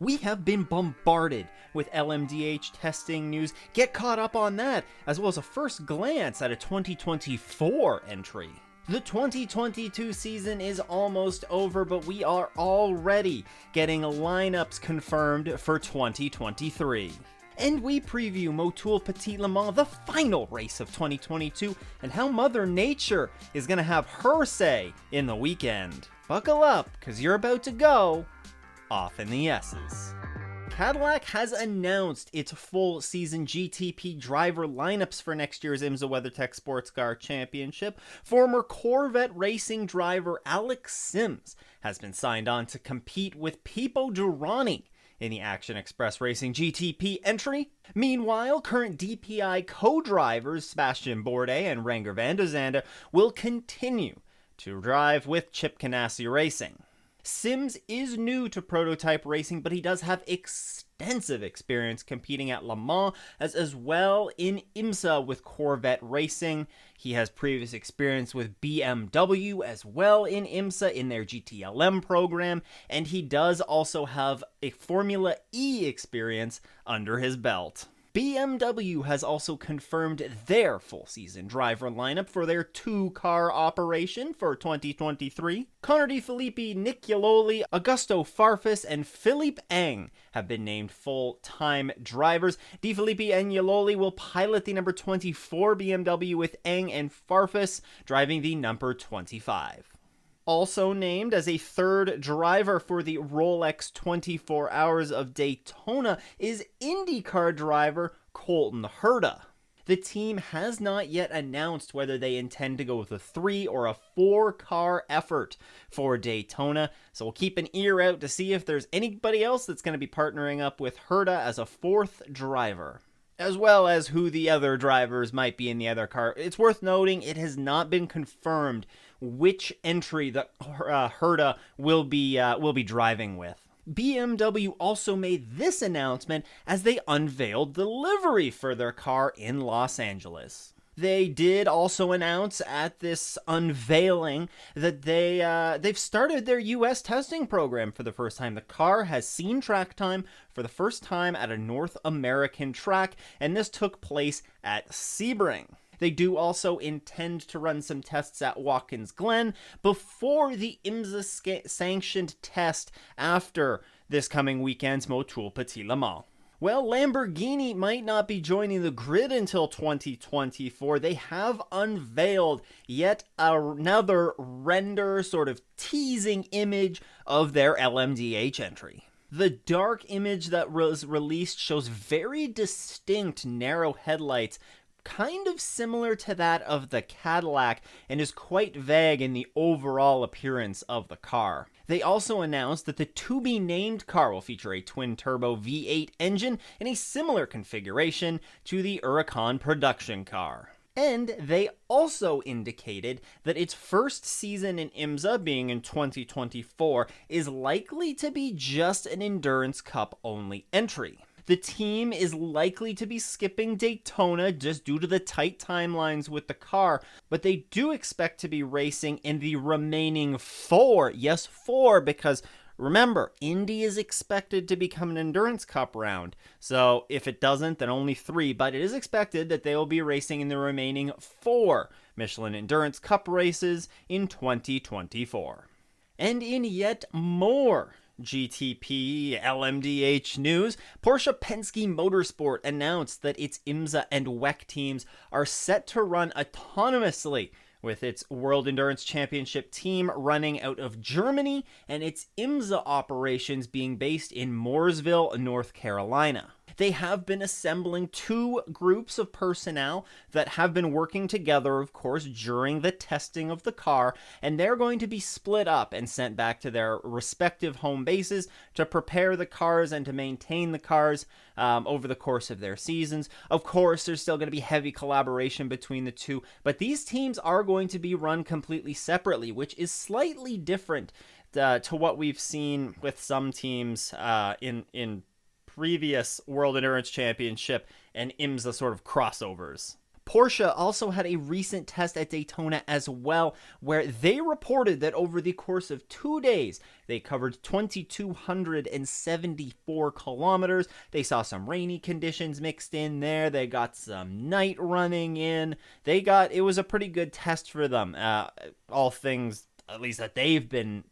We have been bombarded with LMDH testing news. Get caught up on that, as well as a first glance at a 2024 entry. The 2022 season is almost over, but we are already getting lineups confirmed for 2023. And we preview Motul Petit Le Mans, the final race of 2022, and how Mother Nature is going to have her say in the weekend. Buckle up, because you're about to go off in the S's. Cadillac has announced its full season GTP driver lineups for next year's IMSA WeatherTech Sports Car Championship. Former Corvette racing driver Alex Sims has been signed on to compete with Pipo Derani in the Action Express Racing GTP entry. Meanwhile, current DPI co-drivers Sebastian Bourdais and Renger van der Zande will continue to drive with Chip Ganassi Racing. Sims is new to prototype racing, but he does have extensive experience competing at Le Mans as well in IMSA with Corvette racing. He has previous experience with BMW as well in IMSA in their GTLM program, and he does also have a Formula E experience under his belt. BMW has also confirmed their full season driver lineup for their two-car operation for 2023. Connor De Filippi, Nick Yaloli, Augusto Farfus, and Philippe Eng have been named full-time drivers. De Filippi and Yaloli will pilot the number 24 BMW with Eng and Farfus driving the number 25. Also named as a third driver for the Rolex 24 Hours of Daytona is IndyCar driver Colton Herta. The team has not yet announced whether they intend to go with a 3 or a 4-car effort for Daytona, so we'll keep an ear out to see if there's anybody else that's going to be partnering up with Herta as a fourth driver, as well as who the other drivers might be in the other car. It's worth noting it has not been confirmed which entry that Herta will be driving with. BMW also made this announcement as they unveiled the livery for their car in Los Angeles. They did also announce at this unveiling that they've started their U.S. testing program for the first time. The car has seen track time for the first time at a North American track, and this took place at Sebring. They do also intend to run some tests at Watkins Glen before the IMSA sanctioned test after this coming weekend's Motul Petit Le Mans. Well, Lamborghini might not be joining the grid until 2024. They have unveiled yet another render, sort of teasing image of their LMDH entry. The dark image that was released shows very distinct narrow headlights, kind of similar to that of the Cadillac, and is quite vague in the overall appearance of the car. They also announced that the to-be-named car will feature a twin-turbo V8 engine in a similar configuration to the Huracan production car. And they also indicated that its first season in IMSA, being in 2024, is likely to be just an Endurance Cup only entry. The team is likely to be skipping Daytona just due to the tight timelines with the car, but they do expect to be racing in the remaining 4. Yes, 4, because remember, Indy is expected to become an Endurance Cup round. So if it doesn't, then only 3, but it is expected that they will be racing in the remaining 4 Michelin Endurance Cup races in 2024. And in yet more GTP LMDH news, Porsche Penske Motorsport announced that its IMSA and WEC teams are set to run autonomously, with its World Endurance Championship team running out of Germany and its IMSA operations being based in Mooresville, North Carolina. They have been assembling 2 groups of personnel that have been working together, of course, during the testing of the car, and they're going to be split up and sent back to their respective home bases to prepare the cars and to maintain the cars over the course of their seasons. Of course, there's still going to be heavy collaboration between the two, but these teams are going to be run completely separately, which is slightly different to what we've seen with some teams in previous World Endurance Championship and IMSA sort of crossovers. Porsche also had a recent test at Daytona as well, where they reported that over the course of 2 days, they covered 2,274 kilometers. They saw some rainy conditions mixed in there. They got some night running in. It was a pretty good test for them. All things, at least that they've been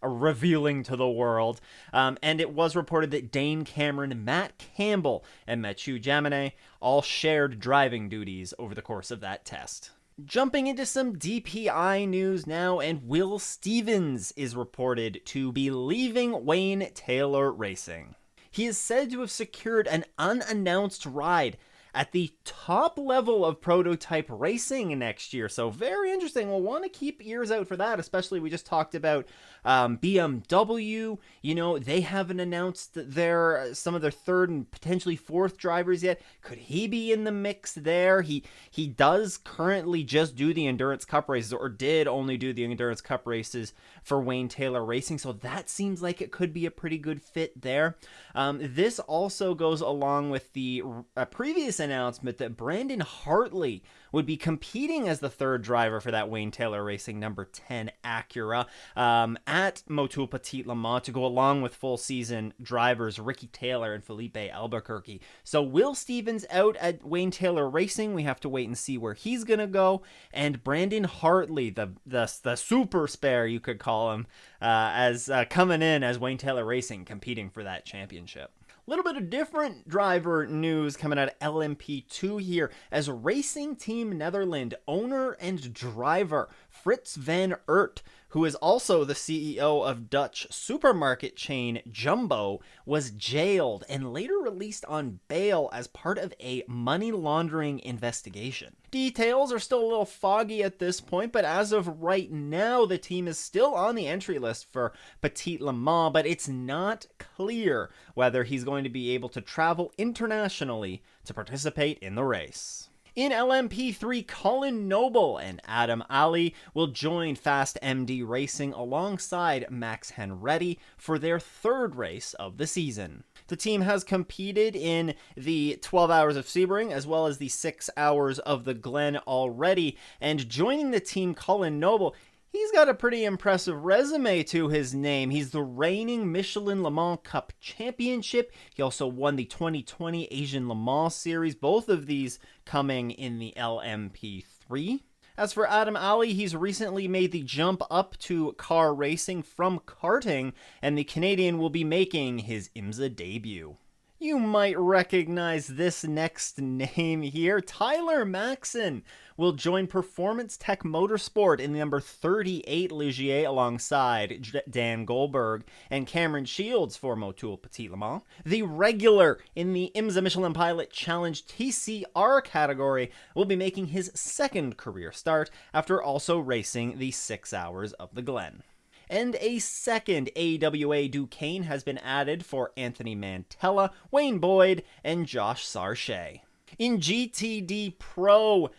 revealing to the world. And it was reported that Dane Cameron, Matt Campbell, and Mathieu Jaminet all shared driving duties over the course of that test. Jumping into some DPI news now, and Will Stevens is reported to be leaving Wayne Taylor Racing. He is said to have secured an unannounced ride at the top level of prototype racing next year. So very interesting. We'll want to keep ears out for that, especially we just talked about BMW. You know, they haven't announced some of their third and potentially fourth drivers yet. Could he be in the mix there? He does currently just do the Endurance Cup races, or did only do the Endurance Cup races for Wayne Taylor Racing. So that seems like it could be a pretty good fit there. This also goes along with the previous announcement that Brandon Hartley would be competing as the third driver for that Wayne Taylor Racing number 10 Acura at Motul Petit Le Mans to go along with full season drivers Ricky Taylor and Felipe Albuquerque. So Will Stevens out at Wayne Taylor Racing. We have to wait and see where he's going to go. And Brandon Hartley, the super spare, you could call him, as coming in as Wayne Taylor Racing, competing for that championship. A little bit of different driver news coming out of LMP2 here, as Racing Team Netherlands owner and driver Frits van Aert, who is also the CEO of Dutch supermarket chain Jumbo, was jailed and later released on bail as part of a money laundering investigation. Details are still a little foggy at this point, but as of right now, the team is still on the entry list for Petit Le Mans, but it's not clear whether he's going to be able to travel internationally to participate in the race. In LMP3, Colin Noble and Adam Ali will join Fast MD Racing alongside Max Henretti for their third race of the season. The team has competed in the 12 Hours of Sebring as well as the 6 Hours of the Glen already, and joining the team, Colin Noble, he's got a pretty impressive resume to his name. He's the reigning Michelin Le Mans Cup Championship. He also won the 2020 Asian Le Mans Series, both of these coming in the LMP3. As for Adam Ali, he's recently made the jump up to car racing from karting, and the Canadian will be making his IMSA debut. You might recognize this next name here. Tyler Maxson will join Performance Tech Motorsport in the number 38 Ligier alongside Dan Goldberg and Cameron Shields for Motul Petit Le Mans. The regular in the IMSA Michelin Pilot Challenge TCR category will be making his second career start after also racing the 6 Hours of the Glen. And a second AWA Duquesne has been added for Anthony Mantella, Wayne Boyd, and Josh Sarche. In GTD Pro,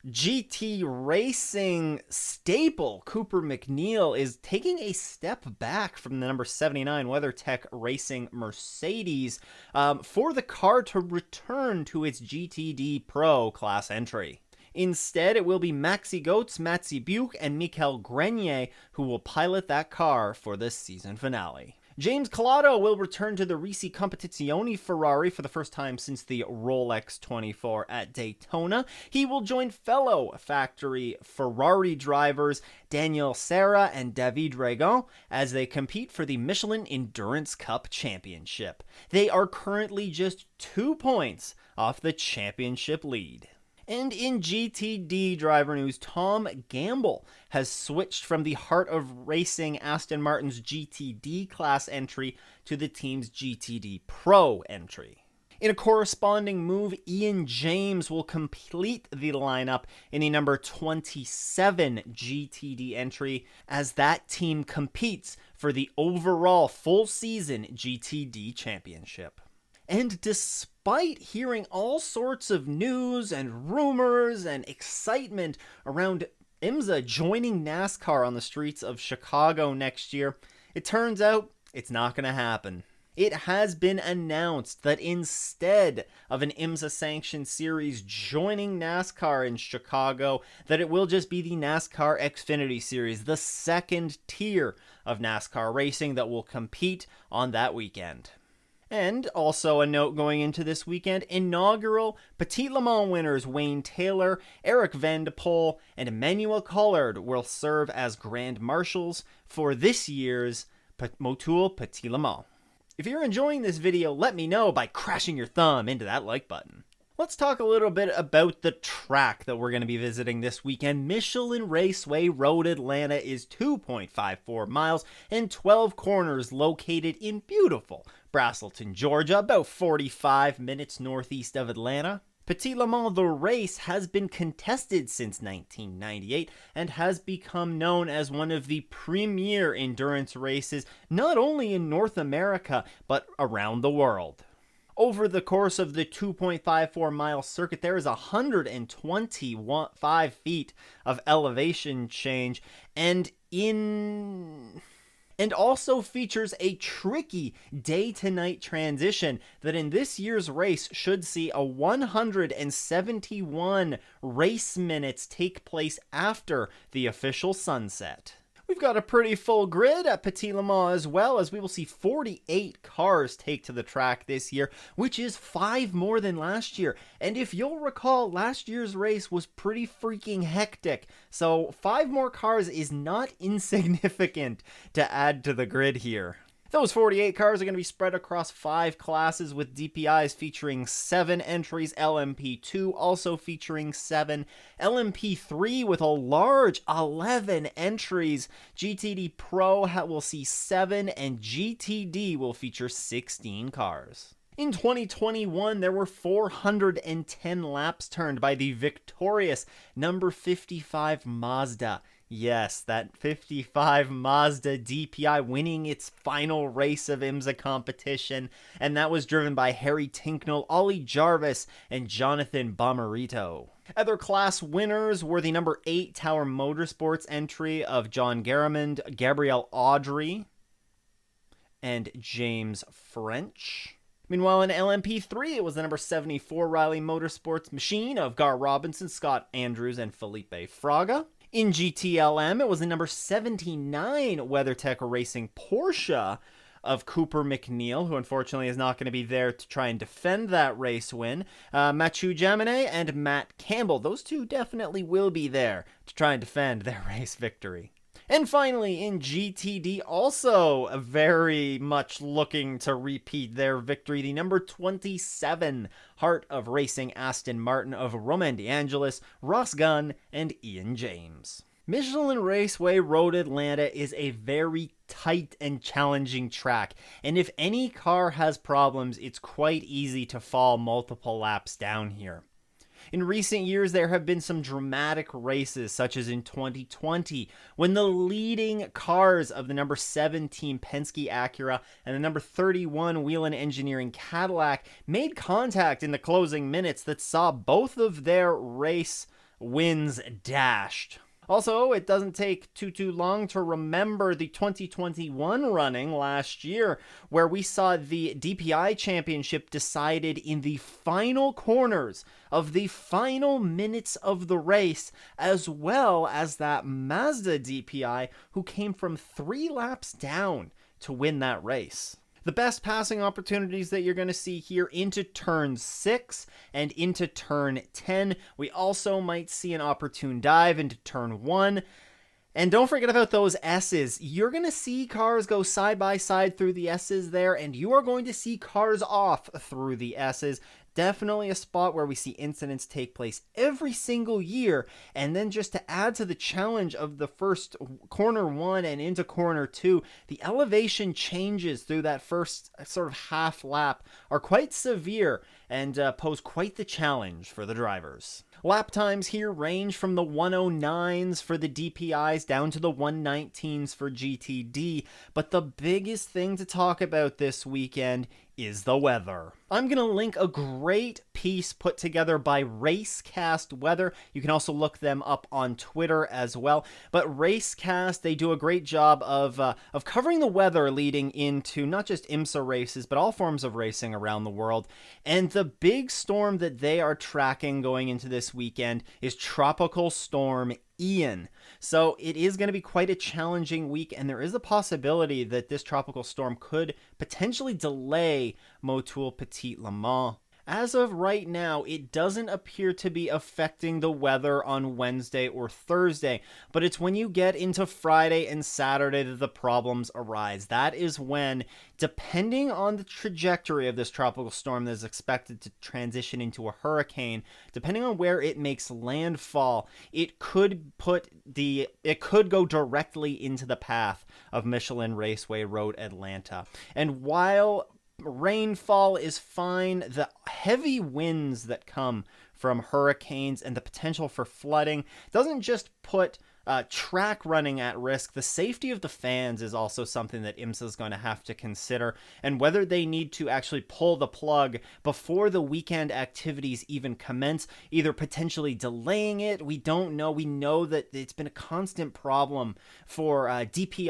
GT Racing staple Cooper McNeil is taking a step back from the number 79 WeatherTech Racing Mercedes for the car to return to its GTD Pro class entry. Instead, it will be Maxi Goetz, Matzi Buch, and Michael Grenier who will pilot that car for the season finale. James Calado will return to the Risi Competizione Ferrari for the first time since the Rolex 24 at Daytona. He will join fellow factory Ferrari drivers Daniel Serra and David Dragon as they compete for the Michelin Endurance Cup Championship. They are currently just 2 points off the championship lead. And in GTD driver news, Tom Gamble has switched from the Heart of Racing Aston Martin's GTD class entry to the team's GTD Pro entry. In a corresponding move, Ian James will complete the lineup in the number 27 GTD entry as that team competes for the overall full season GTD championship. And despite hearing all sorts of news and rumors and excitement around IMSA joining NASCAR on the streets of Chicago next year, it turns out it's not going to happen. It has been announced that instead of an IMSA sanctioned series joining NASCAR in Chicago, that it will just be the NASCAR Xfinity Series, the second tier of NASCAR racing that will compete on that weekend. And also a note going into this weekend, inaugural Petit Le Mans winners Wayne Taylor, Eric Van de Poel, and Emmanuel Collard will serve as Grand Marshals for this year's Motul Petit Le Mans. If you're enjoying this video, let me know by crashing your thumb into that like button. Let's talk a little bit about the track that we're going to be visiting this weekend. Michelin Raceway Road Atlanta is 2.54 miles and 12 corners located in beautiful Braselton, Georgia, about 45 minutes northeast of Atlanta. Petit Le Mans, the race, has been contested since 1998 and has become known as one of the premier endurance races not only in North America but around the world. Over the course of the 2.54 mile circuit, there is 125 feet of elevation change and also features a tricky day-to-night transition that in this year's race should see a 171 race minutes take place after the official sunset. We've got a pretty full grid at Petit Le Mans as well, as we will see 48 cars take to the track this year, which is 5 more than last year. And if you'll recall, last year's race was pretty freaking hectic, so 5 more cars is not insignificant to add to the grid here. Those 48 cars are going to be spread across 5 classes, with DPIs featuring 7 entries, LMP2 also featuring 7, LMP3 with a large 11 entries, GTD Pro will see 7, and GTD will feature 16 cars. In 2021, there were 410 laps turned by the victorious number 55 Mazda. Yes, that 55 Mazda DPI winning its final race of IMSA competition, and that was driven by Harry Tinknell, Ollie Jarvis, and Jonathan Bomarito. Other class winners were the number 8 Tower Motorsports entry of John Garamond, Gabriel Audrey, and James French. Meanwhile, in LMP3, it was the number 74 Riley Motorsports machine of Gar Robinson, Scott Andrews, and Felipe Fraga. In GTLM, it was the number 79 WeatherTech Racing Porsche of Cooper McNeil, who unfortunately is not going to be there to try and defend that race win. Mathieu Jaminet and Matt Campbell, those two definitely will be there to try and defend their race victory. And finally, in GTD, also very much looking to repeat their victory, the number 27 Heart of Racing Aston Martin of Romain DeAngelis, Ross Gunn, and Ian James. Michelin Raceway Road Atlanta is a very tight and challenging track, and if any car has problems, it's quite easy to fall multiple laps down here. In recent years, there have been some dramatic races, such as in 2020, when the leading cars of the number 17 Penske Acura and the number 31 Whelen Engineering Cadillac made contact in the closing minutes that saw both of their race wins dashed. Also, it doesn't take too long to remember the 2021 running last year, where we saw the DPI championship decided in the final corners of the final minutes of the race, as well as that Mazda DPI who came from 3 laps down to win that race. The best passing opportunities that you're going to see here into turn 6 and into turn 10. We also might see an opportune dive into turn 1. And don't forget about those S's. You're going to see cars go side by side through the S's there, and you are going to see cars off through the S's. Definitely a spot where we see incidents take place every single year. And then just to add to the challenge of the first corner 1 and into corner 2, the elevation changes through that first sort of half lap are quite severe and pose quite the challenge for the drivers. Lap times here range from the 109s for the DPIs down to the 119s for GTD, but the biggest thing to talk about this weekend is the weather. I'm going to link a great piece put together by Racecast Weather. You can also look them up on Twitter as well. But Racecast, they do a great job of covering the weather leading into not just IMSA races, but all forms of racing around the world. And the big storm that they are tracking going into this weekend is Tropical Storm Ian. So it is going to be quite a challenging week, and there is a possibility that this tropical storm could potentially delay Motul Petit Le Mans. As of right now, it doesn't appear to be affecting the weather on Wednesday or Thursday, but it's when you get into Friday and Saturday that the problems arise. That is when, depending on the trajectory of this tropical storm that is expected to transition into a hurricane, depending on where it makes landfall, it could go directly into the path of Michelin Raceway Road Atlanta. And while rainfall is fine, the heavy winds that come from hurricanes and the potential for flooding doesn't just put track running at risk. The safety of the fans is also something that IMSA is going to have to consider, and whether they need to actually pull the plug before the weekend activities even commence, either potentially delaying it. We don't know. We know that it's been a constant problem for GTP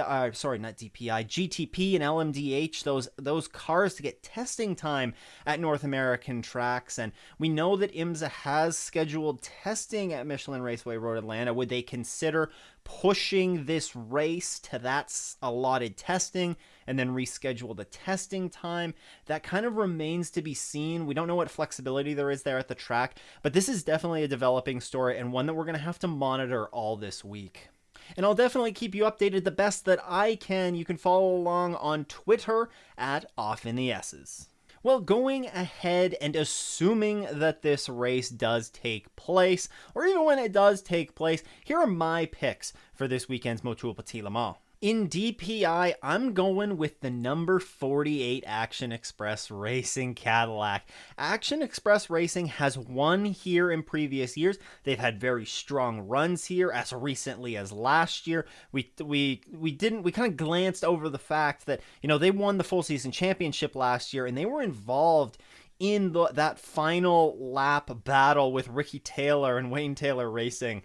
and LMDH, those cars to get testing time at North American tracks, and we know that IMSA has scheduled testing at Michelin Raceway Road Atlanta. Would they consider pushing this race to that allotted testing and then reschedule the testing time? That kind of remains to be seen. We don't know what flexibility there is there at the track, but this is definitely a developing story and one that we're going to have to monitor all this week. And I'll definitely keep you updated the best that I can. You can follow along on Twitter at Off in the S's. Well, going ahead and assuming that this race does take place, or even when it does take place, here are my picks for this weekend's Motul Petit Le Mans. In DPI, I'm going with the number 48 Action Express Racing Cadillac. Action Express Racing has won here in previous years. They've had very strong runs here as recently as last year. We kind of glanced over the fact that, they won the full season championship last year, and they were involved in that final lap battle with Ricky Taylor and Wayne Taylor Racing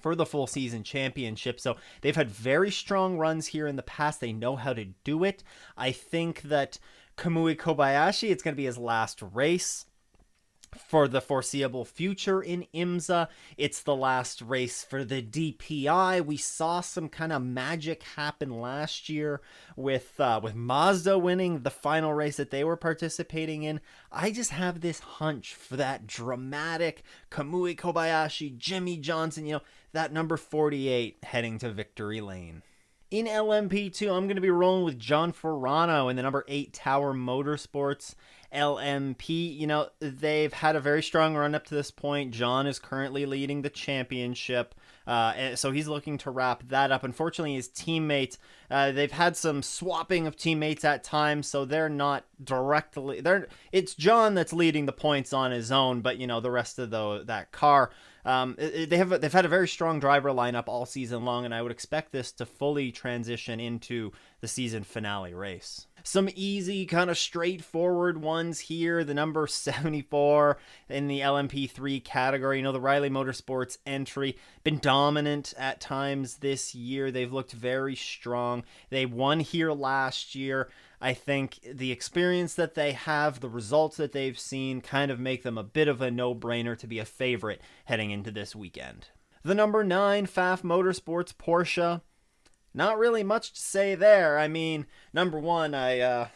for the full season championship. So they've had very strong runs here in the past. They know how to do it. I think that Kamui Kobayashi, it's going to be his last race for the foreseeable future in IMSA. It's the last race for the DPI. We saw some kind of magic happen last year with Mazda winning the final race that they were participating in. I just have this hunch for that dramatic Kamui Kobayashi, Jimmy Johnson, that number 48 heading to victory lane. In LMP2, I'm going to be rolling with John Ferrano in the number 8 Tower Motorsports LMP. They've had a very strong run up to this point. John is currently leading the championship, so he's looking to wrap that up. Unfortunately, his teammates, they've had some swapping of teammates at times, so they're not directly... It's John that's leading the points on his own, but, the rest of that car... They've had a very strong driver lineup all season long, and I would expect this to fully transition into the season finale race. Some easy, kind of straightforward ones here. The number 74 in the LMP3 category. The Riley Motorsports entry. Been dominant at times this year. They've looked very strong. They won here last year. I think the experience that they have, the results that they've seen, kind of make them a bit of a no-brainer to be a favorite heading into this weekend. The number 9 Pfaff Motorsports Porsche. Not really much to say there. I mean, number one, I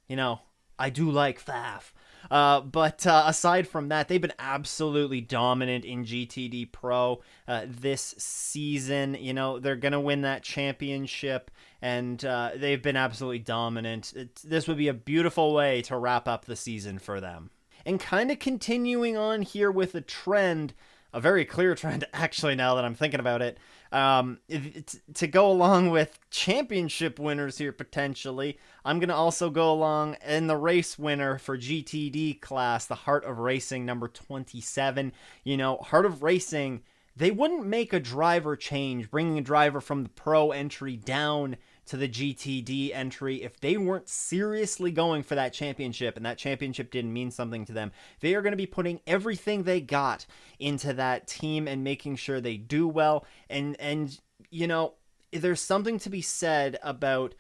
do like Pfaff. But aside from that, they've been absolutely dominant in GTD Pro this season. They're going to win that championship, and they've been absolutely dominant. This would be a beautiful way to wrap up the season for them. And kind of continuing on here with a trend, a very clear trend, actually, now that I'm thinking about it, to go along with championship winners here, potentially, I'm going to also go along in the race winner for GTD class, the Heart of Racing, number 27. Heart of Racing, they wouldn't make a driver change, bringing a driver from the pro entry down to the GTD entry, if they weren't seriously going for that championship and that championship didn't mean something to them, they are going to be putting everything they got into that team and making sure they do well. And you know, there's something to be said about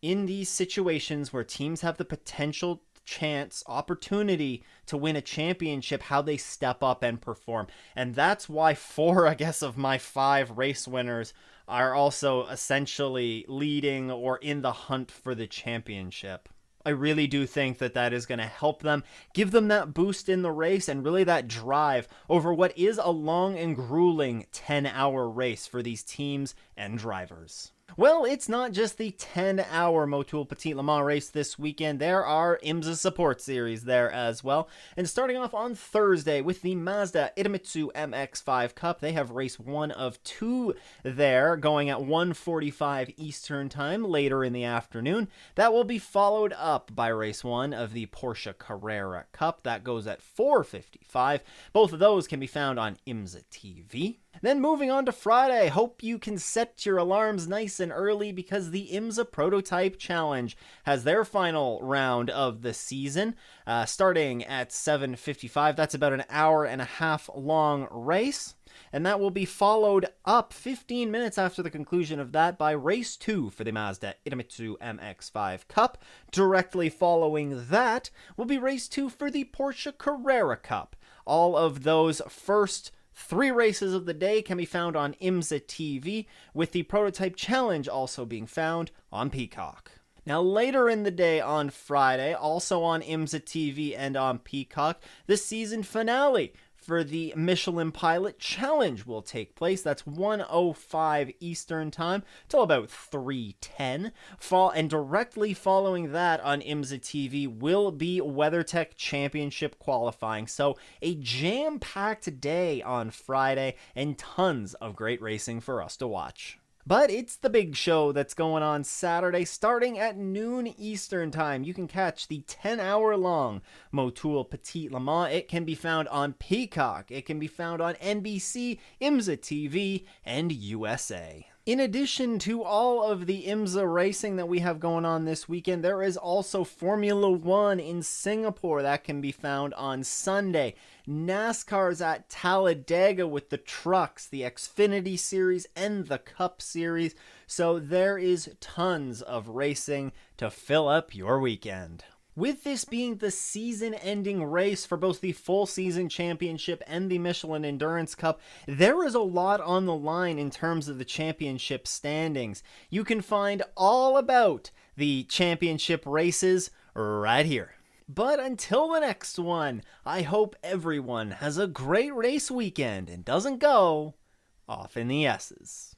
in these situations where teams have the potential chance, opportunity to win a championship, how they step up and perform. And that's why 4, I guess, of my 5 race winners are also essentially leading or in the hunt for the championship. I really do think that that is going to help them, give them that boost in the race and really that drive over what is a long and grueling 10-hour race for these teams and drivers. Well, it's not just the 10-hour Motul Petit Le Mans race this weekend. There are IMSA support series there as well. And starting off on Thursday with the Mazda Idemitsu MX-5 Cup, they have race 1 of 2 there, going at 1:45 Eastern Time later in the afternoon. That will be followed up by race 1 of the Porsche Carrera Cup. That goes at 4:55. Both of those can be found on IMSA TV. Then moving on to Friday, hope you can set your alarms nice and early because the IMSA Prototype Challenge has their final round of the season, starting at 7:55. That's about an hour and a half long race. And that will be followed up 15 minutes after the conclusion of that by race 2 for the Mazda Idemitsu MX-5 Cup. Directly following that will be race 2 for the Porsche Carrera Cup. All of those first 3 races of the day can be found on IMSA TV, with the Prototype Challenge also being found on Peacock. Now, later in the day on Friday, also on IMSA TV and on Peacock, the season finale for the Michelin Pilot Challenge will take place. That's 1:05 Eastern Time till about 3:10. And directly following that on IMSA TV will be WeatherTech Championship qualifying. So a jam-packed day on Friday and tons of great racing for us to watch. But it's the big show that's going on Saturday, starting at noon Eastern Time. You can catch the 10-hour-long Motul Petit Le Mans. It can be found on Peacock. It can be found on NBC, IMSA TV, and USA. In addition to all of the IMSA racing that we have going on this weekend, there is also Formula One in Singapore that can be found on Sunday. NASCAR's at Talladega with the trucks, the Xfinity Series, and the Cup Series. So there is tons of racing to fill up your weekend. With this being the season-ending race for both the full season championship and the Michelin Endurance Cup, there is a lot on the line in terms of the championship standings. You can find all about the championship races right here. But until the next one, I hope everyone has a great race weekend and doesn't go off in the S's.